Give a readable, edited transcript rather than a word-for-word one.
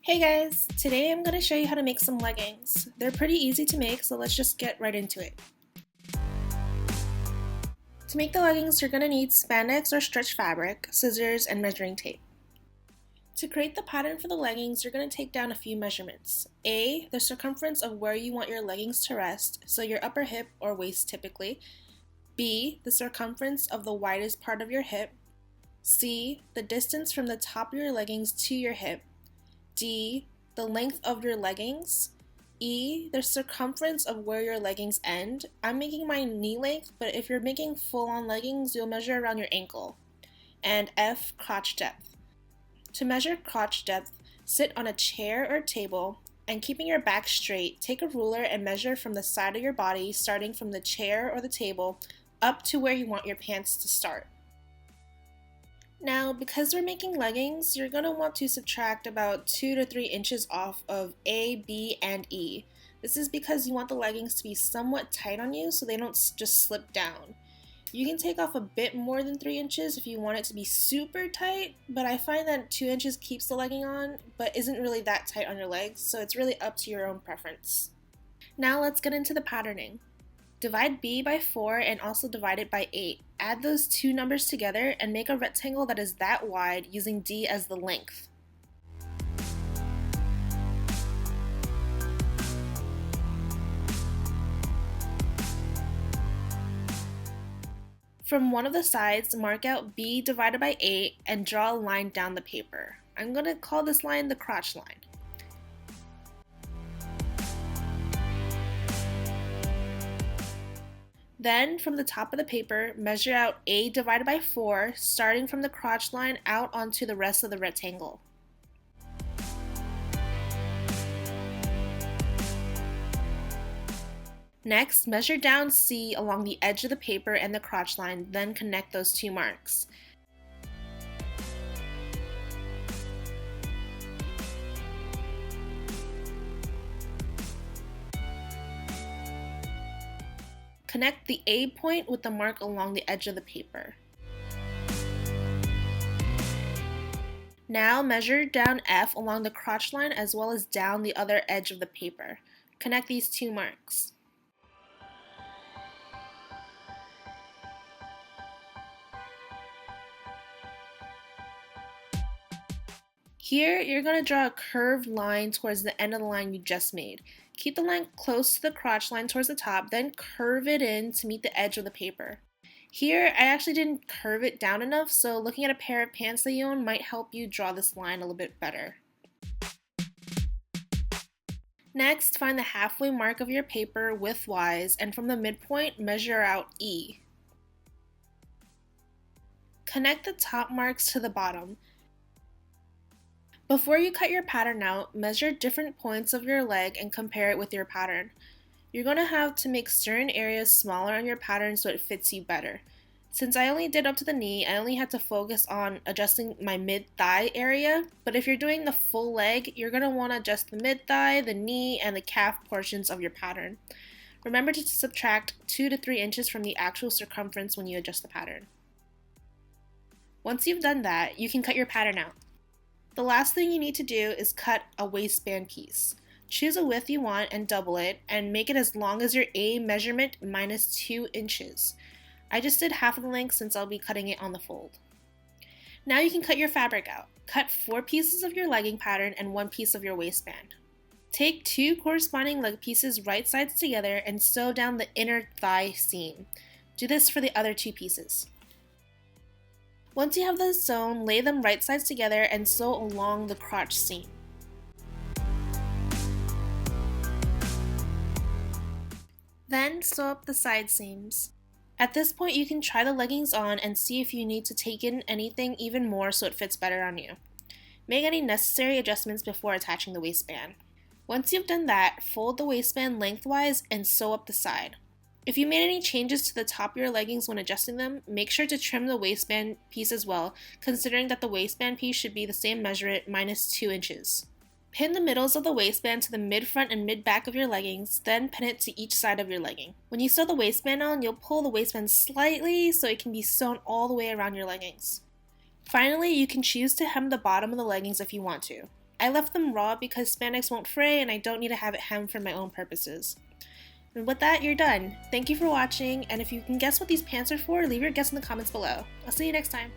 Hey guys, today I'm going to show you how to make some leggings. They're pretty easy to make, so let's just get right into it. To make the leggings, you're going to need spandex or stretch fabric, scissors, and measuring tape. To create the pattern for the leggings, you're going to take down a few measurements. A, the circumference of where you want your leggings to rest, so your upper hip or waist typically. B, the circumference of the widest part of your hip. C, the distance from the top of your leggings to your hip. D, the length of your leggings. E, the circumference of where your leggings end. I'm making my knee length, but if you're making full-on leggings, you'll measure around your ankle. And F, crotch depth. To measure crotch depth, sit on a chair or table, and keeping your back straight, take a ruler and measure from the side of your body, starting from the chair or the table, up to where you want your pants to start. Now, because we're making leggings, you're going to want to subtract about 2 to 3 inches off of A, B, and E. This is because you want the leggings to be somewhat tight on you so they don't just slip down. You can take off a bit more than 3 inches if you want it to be super tight, but I find that 2 inches keeps the legging on, but isn't really that tight on your legs, so it's really up to your own preference. Now let's get into the patterning. Divide B by 4 and also divide it by 8. Add those two numbers together and make a rectangle that is that wide using D as the length. From one of the sides, mark out B divided by 8 and draw a line down the paper. I'm going to call this line the crotch line. Then, from the top of the paper, measure out A divided by 4, starting from the crotch line out onto the rest of the rectangle. Next, measure down C along the edge of the paper and the crotch line, then connect those two marks. Connect the A point with the mark along the edge of the paper. Now measure down F along the crotch line as well as down the other edge of the paper. Connect these two marks. Here, you're going to draw a curved line towards the end of the line you just made. Keep the line close to the crotch line towards the top, then curve it in to meet the edge of the paper. Here, I actually didn't curve it down enough, so looking at a pair of pants that you own might help you draw this line a little bit better. Next, find the halfway mark of your paper widthwise, and from the midpoint, measure out E. Connect the top marks to the bottom. Before you cut your pattern out, measure different points of your leg and compare it with your pattern. You're going to have to make certain areas smaller on your pattern so it fits you better. Since I only did up to the knee, I only had to focus on adjusting my mid-thigh area, but if you're doing the full leg, you're going to want to adjust the mid-thigh, the knee, and the calf portions of your pattern. Remember to subtract 2 to 3 inches from the actual circumference when you adjust the pattern. Once you've done that, you can cut your pattern out. The last thing you need to do is cut a waistband piece. Choose a width you want and double it, and make it as long as your A measurement minus 2 inches. I just did half of the length since I'll be cutting it on the fold. Now you can cut your fabric out. Cut 4 pieces of your legging pattern and 1 piece of your waistband. Take 2 corresponding leg pieces right sides together and sew down the inner thigh seam. Do this for the other 2 pieces. Once you have those sewn, lay them right sides together and sew along the crotch seam. Then sew up the side seams. At this point, you can try the leggings on and see if you need to take in anything even more so it fits better on you. Make any necessary adjustments before attaching the waistband. Once you've done that, fold the waistband lengthwise and sew up the side. If you made any changes to the top of your leggings when adjusting them, make sure to trim the waistband piece as well, considering that the waistband piece should be the same measurement minus 2 inches. Pin the middles of the waistband to the mid-front and mid-back of your leggings, then pin it to each side of your legging. When you sew the waistband on, you'll pull the waistband slightly so it can be sewn all the way around your leggings. Finally, you can choose to hem the bottom of the leggings if you want to. I left them raw because spandex won't fray and I don't need to have it hemmed for my own purposes. And with that, you're done. Thank you for watching, and if you can guess what these pants are for, leave your guess in the comments below. I'll see you next time.